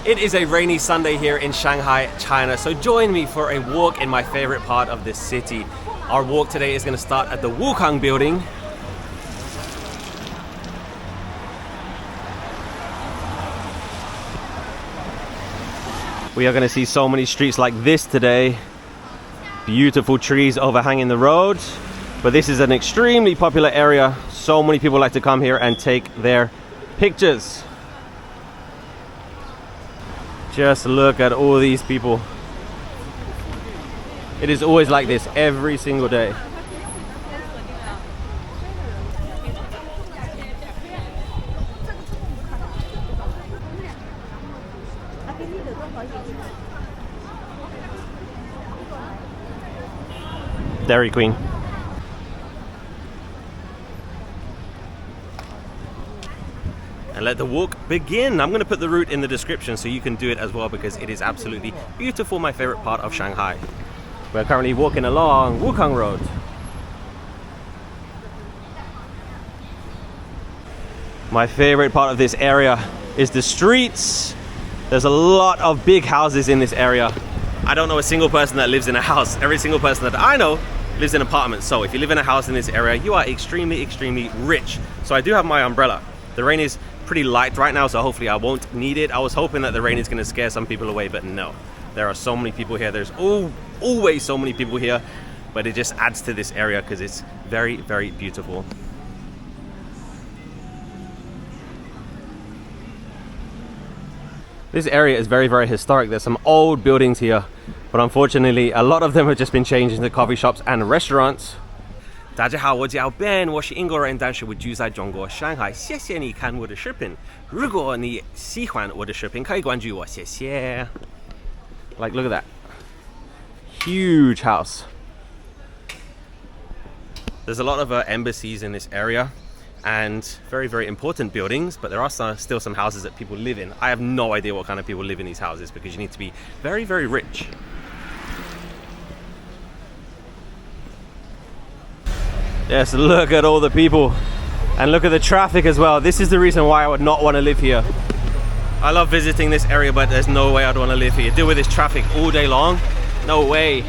It is a rainy Sunday here in Shanghai, China, so join me for a walk in my favorite part of this city. Our walk today is going to start at the Wukang Building. We are going to see so many streets like this today. Beautiful trees overhanging the road. But this is an extremely popular area. So many people like to come here and take their pictures. Just look at all these people. It is always like this every single day. Dairy Queen. And let the walk begin. I'm going to put the route in the description so you can do it as well, because it is absolutely beautiful, my favorite part of Shanghai. We're currently walking along Wukang Road. My favorite part of this area is the streets. There's a lot of big houses in this area. I don't know a single person that lives in a house. Every single person that I know lives in apartments. So if you live in a house in this area, you are extremely, extremely rich. So I do have my umbrella. The rain is pretty light right now, so hopefully I won't need it. I was hoping that the rain is going to scare some people away, but no. There are so many people here. There's always so many people here, but it just adds to this area because it's very, very beautiful. This area is very, very historic. There's some old buildings here, but unfortunately a lot of them have just been changed into coffee shops and restaurants. 大家好，我叫 Ben， 我是英国人，但是我住在中国上海。谢谢你看我的视频。如果你喜欢我的视频，可以关注我，谢谢。Like, look at that. Huge house. There's a lot of embassies in this area and very, very important buildings, but there are still some houses that people live in. I have no idea what kind of people live in these houses because you need to be very, very rich. Yes, look at all the people and look at the traffic as well. This is the reason why I would not want to live here. I love visiting this area, but there's no way I'd want to live here. Deal with this traffic all day long? No way.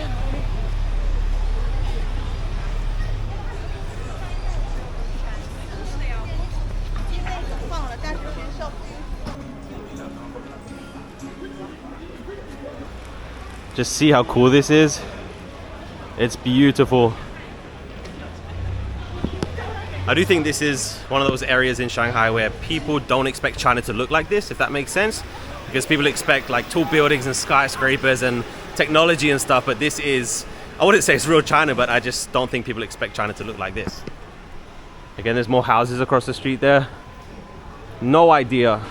Just see how cool this is. It's beautiful. I do think this is one of those areas in Shanghai where people don't expect China to look like this, if that makes sense. Because people expect like tall buildings and skyscrapers and technology and stuff, but this is, I wouldn't say it's real China, but I just don't think people expect China to look like this. Again, there's more houses across the street there. No idea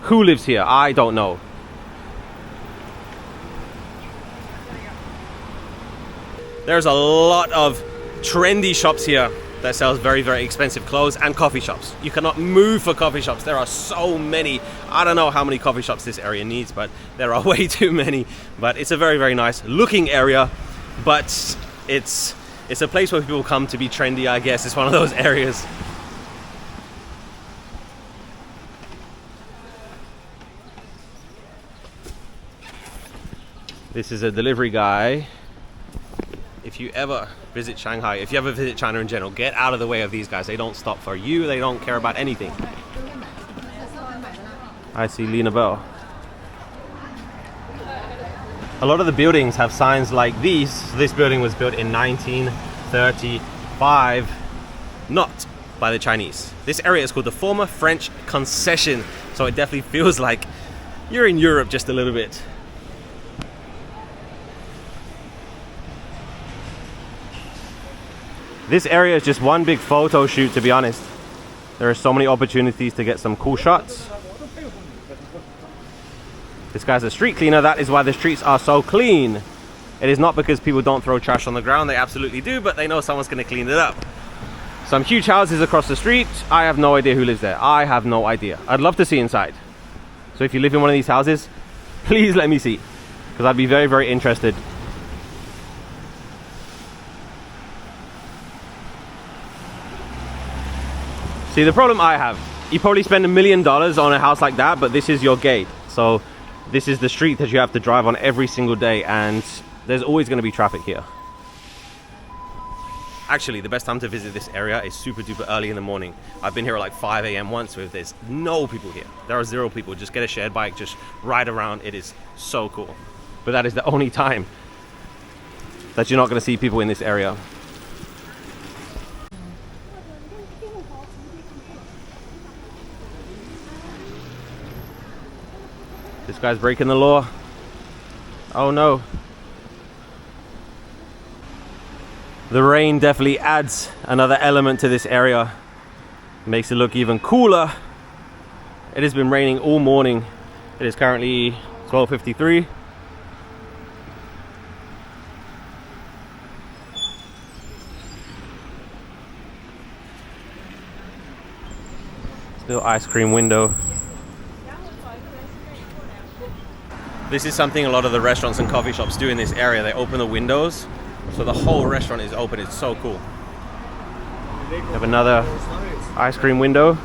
who lives here. I don't know. There's a lot of trendy shops here that sells very, very expensive clothes, and coffee shops. You cannot move for coffee shops. There are so many. I don't know how many coffee shops this area needs, but there are way too many. But it's a very, very nice looking area, but it's a place where people come to be trendy, I guess. It's one of those areas. This is a delivery guy. If you ever visit Shanghai, if you ever visit China in general, get out of the way of these guys. They don't stop for you. They don't care about anything. I see Lena Bell. A lot of the buildings have signs like these. This building was built in 1935, not by the Chinese. This area is called the Former French Concession, so it definitely feels like you're in Europe just a little bit. This area is just one big photo shoot, to be honest. There are so many opportunities to get some cool shots. This guy's a street cleaner. That is why the streets are so clean. It is not because people don't throw trash on the ground. They absolutely do, but they know someone's going to clean it up. Some huge houses across the street. I have no idea who lives there. I have no idea. I'd love to see inside. So if you live in one of these houses, please let me see, because I'd be very, very interested. See, the problem I have, you probably spend $1 million on a house like that, but this is your gate. So this is the street that you have to drive on every single day, and there's always going to be traffic here. Actually, the best time to visit this area is super duper early in the morning. I've been here at like 5 a.m. once where there's no people here. There are 0 people. Just get a shared bike, just ride around. It is so cool. But that is the only time that you're not going to see people in this area. This guy's breaking the law. Oh no. The rain definitely adds another element to this area. Makes it look even cooler. It has been raining all morning. It is currently 12:53. Still ice cream window. This is something a lot of the restaurants and coffee shops do in this area. They open the windows so the whole restaurant is open. It's so cool. We have another ice cream window.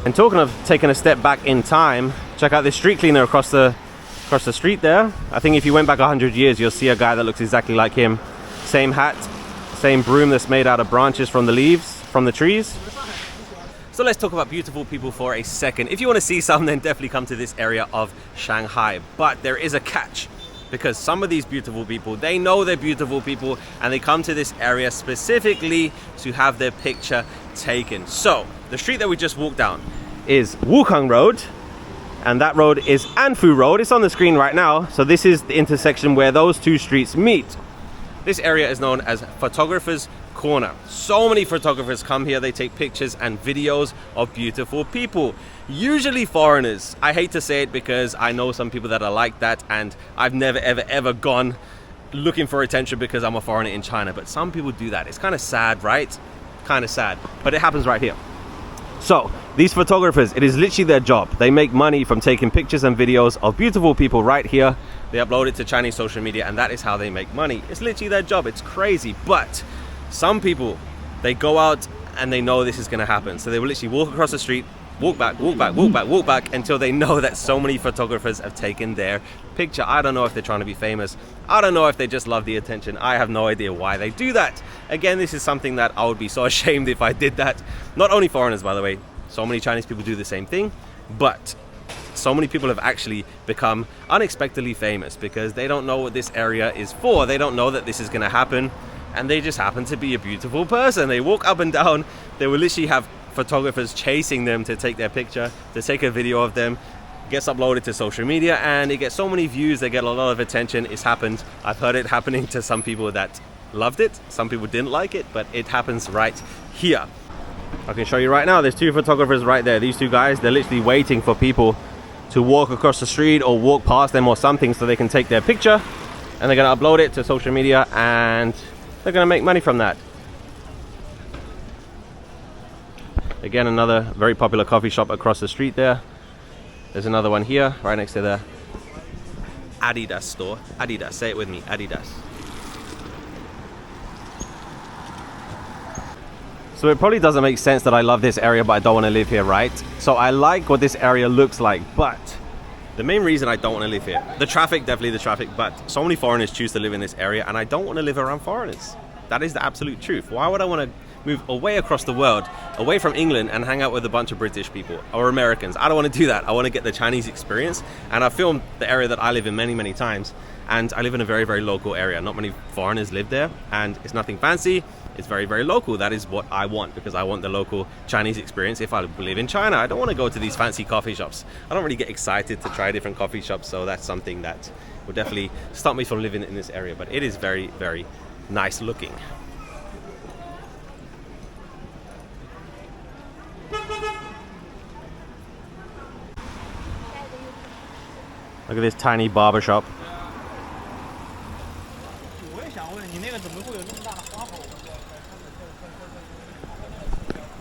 And talking of taking a step back in time, check out this street cleaner across the street there. I think if you went back 100 years, you'll see a guy that looks exactly like him. Same hat, same broom that's made out of branches from the leaves from the trees. So let's talk about beautiful people for a second. If you want to see some, then definitely come to this area of Shanghai. But there is a catch, because some of these beautiful people, they know they're beautiful people, and they come to this area specifically to have their picture taken. So the street that we just walked down is Wukang Road, and that road is Anfu Road. It's on the screen right now. So this is the intersection where those two streets meet. This area is known as Photographer's Corner. So many photographers come here. They take pictures and videos of beautiful people, usually foreigners. I hate to say it because I know some people that are like that, and I've never ever gone looking for attention because I'm a foreigner in China, but some people do that. It's kind of sad, right? Kind of sad, but it happens right here. So these photographers, it is literally their job. They make money from taking pictures and videos of beautiful people right here. They upload it to Chinese social media, and that is how they make money. It's literally their job. It's crazy. But some people, they go out and they know this is going to happen. So they will literally walk across the street, walk back, walk back, walk back, walk back, until they know that so many photographers have taken their picture. I don't know if they're trying to be famous. I don't know if they just love the attention. I have no idea why they do that. Again, this is something that I would be so ashamed if I did that. Not only foreigners, by the way. So many Chinese people do the same thing. But so many people have actually become unexpectedly famous because they don't know what this area is for. They don't know that this is going to happen. And they just happen to be a beautiful person. They walk up and down. They will literally have photographers chasing them to take their picture, to take a video of them. It gets uploaded to social media, and it gets so many views. They get a lot of attention. It's happened. I've heard it happening to some people that loved it. Some people didn't like it, but it happens right here. I can show you right now. There's two photographers right there. These two guys, they're literally waiting for people to walk across the street or walk past them or something so they can take their picture, and they're going to upload it to social media, and they're going to make money from that. Again, another very popular coffee shop across the street there. There's another one here, right next to the Adidas store. Adidas, say it with me, Adidas. So it probably doesn't make sense that I love this area, but I don't want to live here, right? So I like what this area looks like, but the main reason I don't want to live here, the traffic, definitely the traffic, but so many foreigners choose to live in this area, and I don't want to live around foreigners. That is the absolute truth. Why would I want to move away across the world, away from England, and hang out with a bunch of British people or Americans? I don't want to do that. I want to get the Chinese experience, and I've filmed the area that I live in many times, and I live in a very local area. Not many foreigners live there, and it's nothing fancy. It's very local. That is what I want, because I want the local Chinese experience. If I live in China, I don't want to go to these fancy coffee shops. I don't really get excited to try different coffee shops, so that's something that would definitely stop me from living in this area. But it is very nice looking. Look at this tiny barber shop.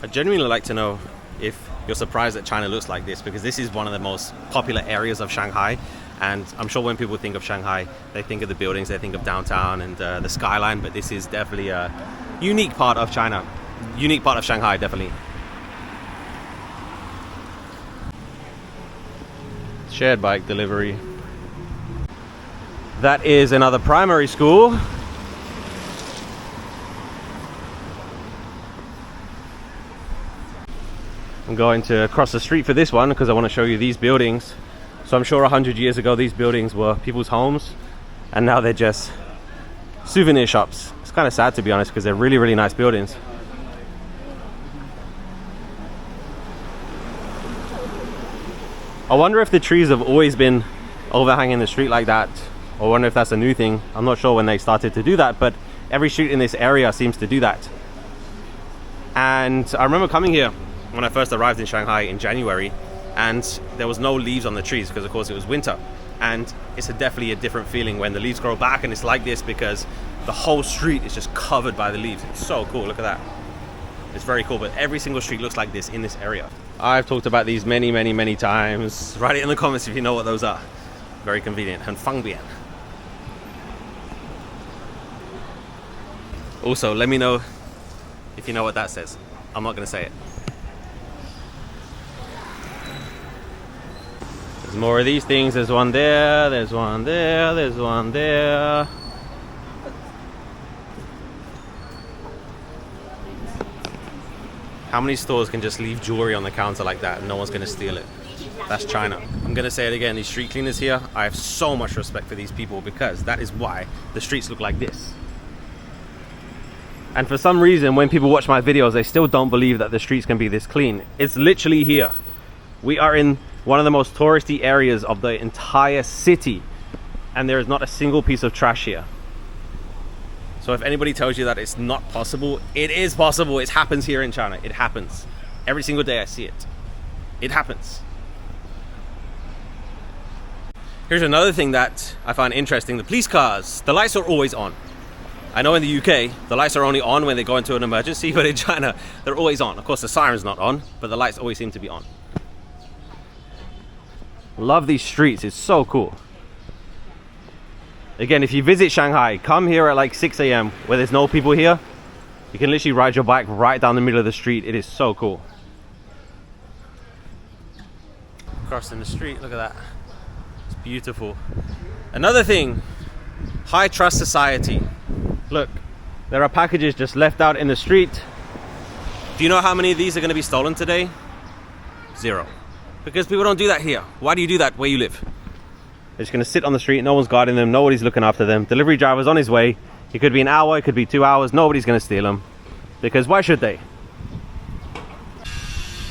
I genuinely like to know if you're surprised that China looks like this, because this is one of the most popular areas of Shanghai, and I'm sure when people think of Shanghai, they think of the buildings, they think of downtown and the skyline, but this is definitely a unique part of China, unique part of Shanghai, definitely. shared bike delivery. That is another primary school. I'm going to cross the street for this one because I want to show you these buildings. So I'm sure 100 years ago these buildings were people's homes, and now they're just souvenir shops. It's kind of sad, to be honest, because they're really, really nice buildings. I wonder if the trees have always been overhanging the street like that, or I wonder if that's a new thing. I'm not sure when they started to do that, but every street in this area seems to do that. And I remember coming here when I first arrived in Shanghai in January, and there was no leaves on the trees because of course it was winter. And it's definitely a different feeling when the leaves grow back and it's like this, because the whole street is just covered by the leaves. It's so cool, look at that. It's very cool, but every single street looks like this in this area. I've talked about these many, many, many times. Write it in the comments if you know what those are. Very convenient. And fangbian. Also, let me know if you know what that says. I'm not going to say it. There's more of these things. There's one there, there's one there, there's one there. How many stores can just leave jewelry on the counter like that and no one's going to steal it? That's China. I'm going to say it again, these street cleaners here, I have so much respect for these people, because that is why the streets look like this. And for some reason, when people watch my videos, they still don't believe that the streets can be this clean. It's literally here. We are in one of the most touristy areas of the entire city, and there is not a single piece of trash here. So if anybody tells you that it's not possible, it is possible. It happens here in China. It happens. Every single day I see it. It happens. Here's another thing that I find interesting. The police cars, the lights are always on. I know in the UK, the lights are only on when they go into an emergency, but in China, they're always on. Of course, the siren's not on, but the lights always seem to be on. Love these streets, it's so cool. Again, if you visit Shanghai, come here at like 6 AM where there's no people here. You can literally ride your bike right down the middle of the street. It is so cool. Crossing the street, look at that. It's beautiful. Another thing, high trust society. Look, there are packages just left out in the street. Do you know how many of these are going to be stolen today? 0. Because people don't do that here. Why do you do that where you live? They're just going to sit on the street, no one's guarding them, nobody's looking after them. Delivery driver's on his way. It could be an hour, it could be 2 hours, nobody's going to steal them. Because why should they?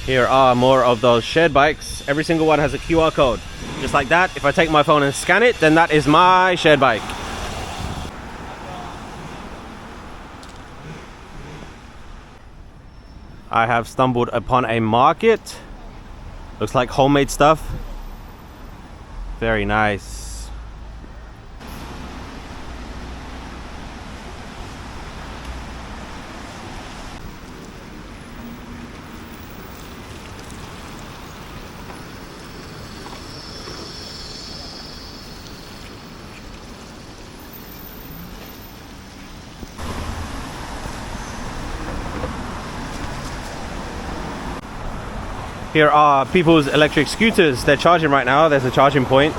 Here are more of those shared bikes. Every single one has a QR code. Just like that, if I take my phone and scan it, then that is my shared bike. I have stumbled upon a market. Looks like homemade stuff. Very nice. Here are people's electric scooters. They're charging right now. There's a charging point.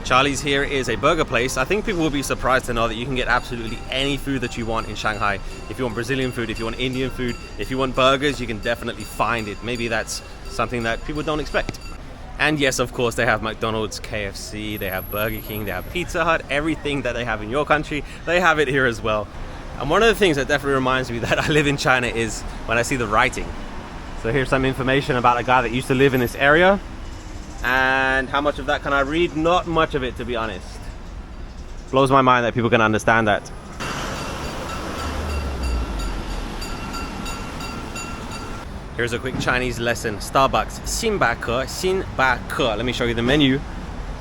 Charlie's here is a burger place. I think people will be surprised to know that you can get absolutely any food that you want in Shanghai. If you want Brazilian food, if you want Indian food, if you want burgers, you can definitely find it. Maybe that's something that people don't expect. And yes, of course, they have McDonald's, KFC, they have Burger King, they have Pizza Hut. Everything that they have in your country, they have it here as well. And one of the things that definitely reminds me that I live in China is when I see the writing. So here's some information about a guy that used to live in this area. And how much of that can I read? Not much of it, to be honest. Blows my mind that people can understand that. Here's a quick Chinese lesson. Starbucks, 星巴克, 星巴克. Let me show you the menu.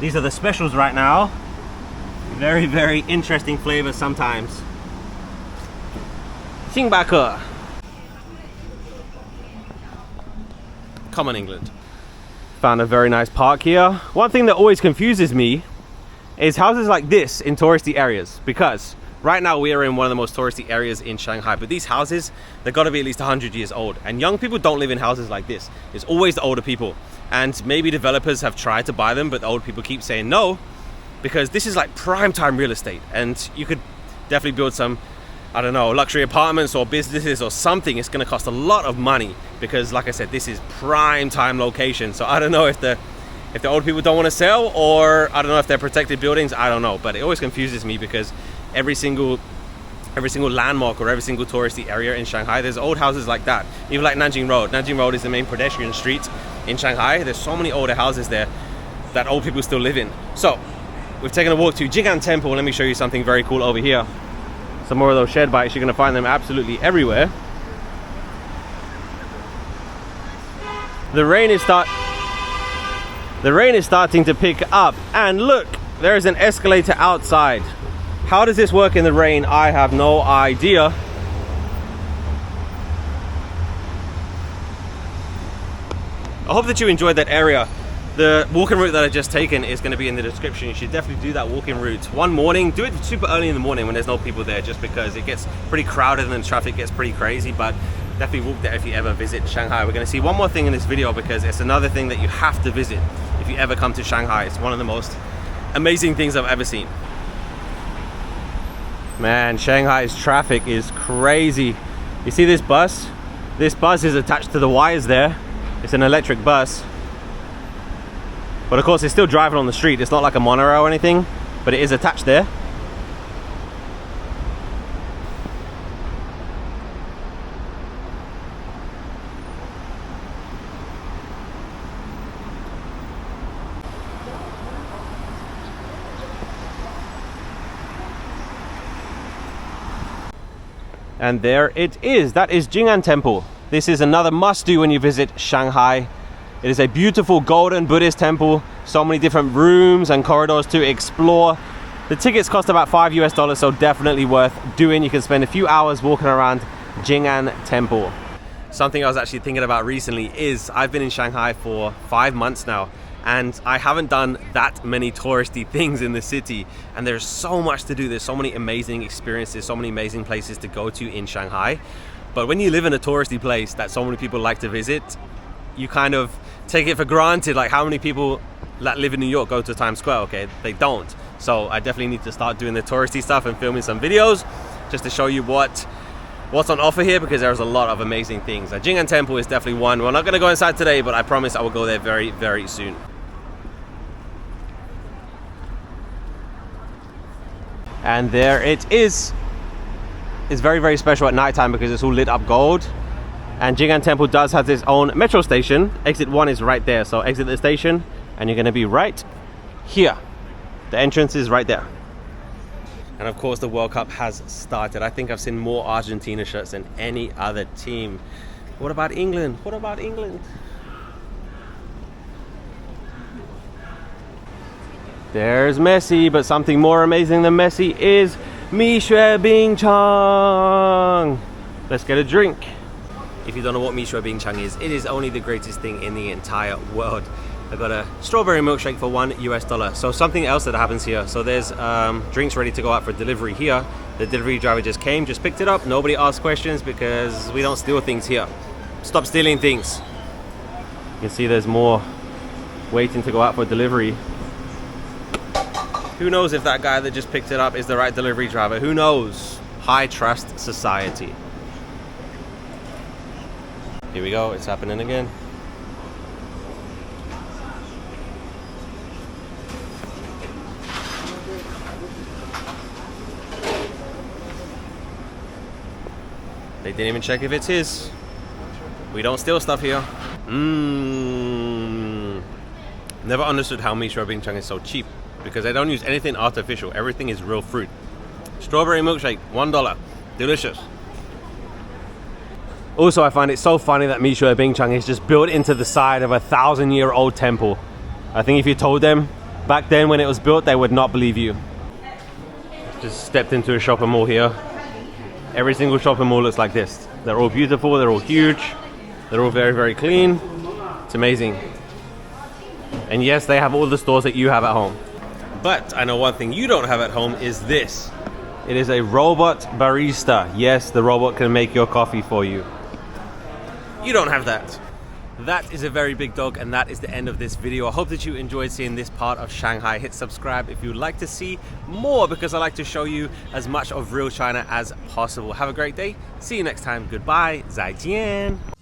These are the specials right now. Very, very interesting flavors sometimes. 星巴克. Come on, England. Found a very nice park here. One thing that always confuses me is houses like this in touristy areas, because Right now we are in one of the most touristy areas in Shanghai, but these houses, they've got to be at least 100 years old. And young people don't live in houses like this. It's always the older people. And maybe developers have tried to buy them, but the old people keep saying no, because this is like prime time real estate. And you could definitely build some, I don't know, luxury apartments or businesses or something. It's going to cost a lot of money because, like I said, this is prime time location. So I don't know if the old people don't want to sell, or I don't know if they're protected buildings. I don't know, but it always confuses me because every single landmark or every single touristy area in Shanghai, there's old houses like that. Even like Nanjing Road. Nanjing Road is the main pedestrian street in Shanghai. There's so many older houses there that old people still live in. So we've taken a walk to Jing'an Temple. Let me show you something very cool over here. Some more of those shed bikes. You're going to find them absolutely everywhere. The rain is starting to pick up, and look, there is an escalator outside. How does this work in the rain? I have no idea. I hope that you enjoyed that area. The walking route that I just taken is going to be in the description. You should definitely do that walking route one morning. Do it super early in the morning when there's no people there, just because it gets pretty crowded and the traffic gets pretty crazy. But definitely walk there if you ever visit Shanghai. We're going to see one more thing in this video because it's another thing that you have to visit if you ever come to Shanghai. It's one of the most amazing things I've ever seen. Man, Shanghai's traffic is crazy. You see this bus? This bus is attached to the wires there. It's an electric bus. But of course it's still driving on the street. It's not like a monorail or anything, but it is attached there. And there it is. That is Jing'an Temple. This is another must-do when you visit Shanghai. It is a beautiful golden Buddhist temple. So many different rooms and corridors to explore. The tickets cost about $5 US, so definitely worth doing. You can spend a few hours walking around Jing'an Temple. Something I was actually thinking about recently is I've been in Shanghai for 5 months now, and I haven't done that many touristy things in the city, and there's so much to do. There's so many amazing experiences, so many amazing places to go to in Shanghai. But when you live in a touristy place that so many people like to visit, you kind of take it for granted. Like, how many people that live in New York go to Times Square? Okay, they don't. So I definitely need to start doing the touristy stuff and filming some videos just to show you what's on offer here, because there's a lot of amazing things. Jing'an Temple is definitely one. We're not going to go inside today, but I promise I will go there very, very soon. And there it is. It's very, very special at nighttime because it's all lit up gold. And Jing'an Temple does have its own metro station. Exit 1 is right there. So exit the station and you're going to be right here. The entrance is right there. And of course the World Cup has started. I think I've seen more Argentina shirts than any other team. What about England? What about England? There's Messi, but something more amazing than Messi is Mi Xue Bing Chang. Let's get a drink. If you don't know what Mi Xue Bing Chang is, it is only the greatest thing in the entire world. I got a strawberry milkshake for $1 US. So something else that happens here. So there's drinks ready to go out for delivery here. The delivery driver just came, just picked it up. Nobody asked questions because we don't steal things here. Stop stealing things. You can see there's more waiting to go out for delivery. Who knows if that guy that just picked it up is the right delivery driver? Who knows? High trust society. Here we go, it's happening again. They didn't even check if it's his. We don't steal stuff here. Never understood how Mi Xue Bing Chang is so cheap, because they don't use anything artificial. Everything is real fruit. Strawberry milkshake, $1. Delicious. Also, I find it so funny that Mi Xue Bing Chang is just built into the side of a 1,000-year-old temple. I think if you told them back then when it was built, they would not believe you. Just stepped into a shopping mall here. Every single shopping mall looks like this. They're all beautiful, they're all huge, they're all very, very clean. It's amazing. And yes, they have all the stores that you have at home. But I know one thing you don't have at home is this. It is a robot barista. Yes, the robot can make your coffee for you. You don't have that. That is a very big dog, and that is the end of this video. I hope that you enjoyed seeing this part of Shanghai. Hit subscribe if you'd like to see more, because I like to show you as much of real China as possible. Have a great day. See you next time. Goodbye. 再见.